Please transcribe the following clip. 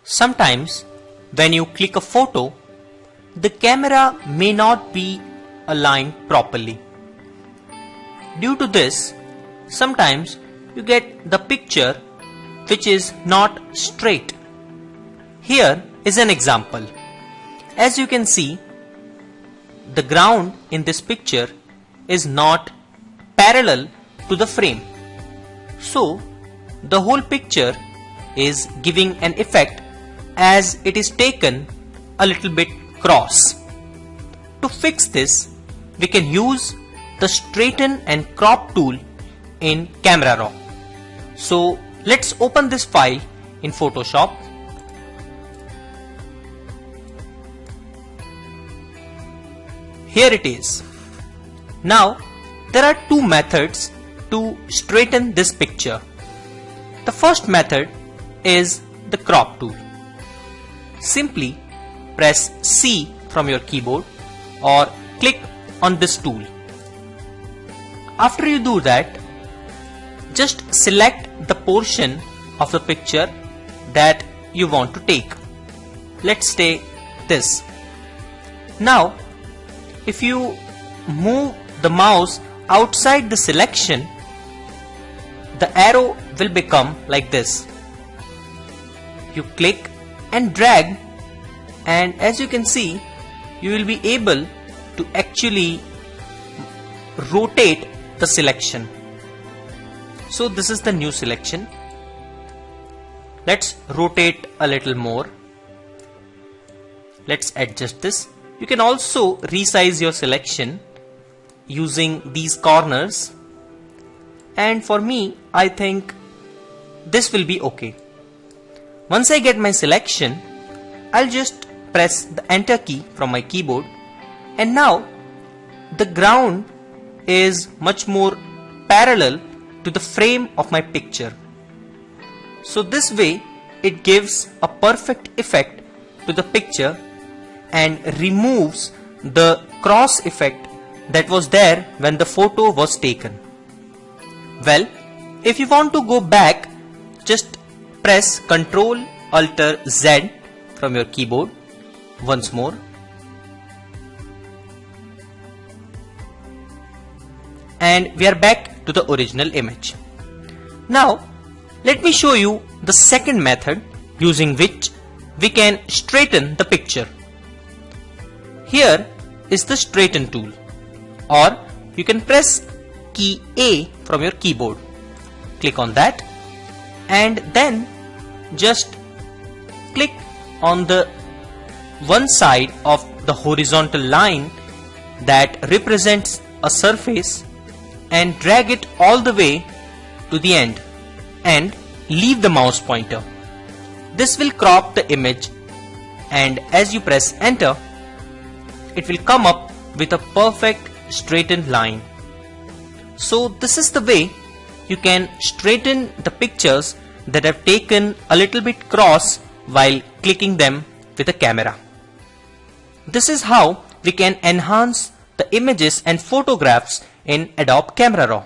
Sometimes when you click a photo, the camera may not be aligned properly. Due to this, sometimes you get the picture which is not straight. Here is an example. As you can see, the ground in this picture is not parallel to the frame. So the whole picture is giving an effect as it is taken a little bit cross. To fix this, we can use the straighten and crop tool in Camera Raw. So let's open this file in Photoshop. Here it is. Now there are two methods to straighten this picture. The first method is the crop tool. Simply press C from your keyboard or click on this tool. After you do that, just select the portion of the picture that you want to take. Let's say this. Now, if you move the mouse outside the selection, the arrow will become like this. You click and drag, and as you can see, you will be able to actually rotate the selection. So this is the new selection. Let's rotate a little more. Let's adjust this. You can also resize your selection using these corners, and for me, I think this will be okay. Once I get my selection, I'll just press the enter key from my keyboard, and now the ground is much more parallel to the frame of my picture. So this way it gives a perfect effect to the picture and removes the cross effect that was there when the photo was taken. Well, if you want to go back, just press Ctrl Alt Z from your keyboard once more. And we are back to the original image. Now let me show you the second method using which we can straighten the picture. Here is the straighten tool, or you can press key A from your keyboard. Click on that and then just click on the one side of the horizontal line that represents a surface and drag it all the way to the end and leave the mouse pointer. This will crop the image, and as you press enter, it will come up with a perfect straightened line. So this is the way you can straighten the pictures that have taken a little bit cross while clicking them with a camera. This is how we can enhance the images and photographs in Adobe Camera Raw.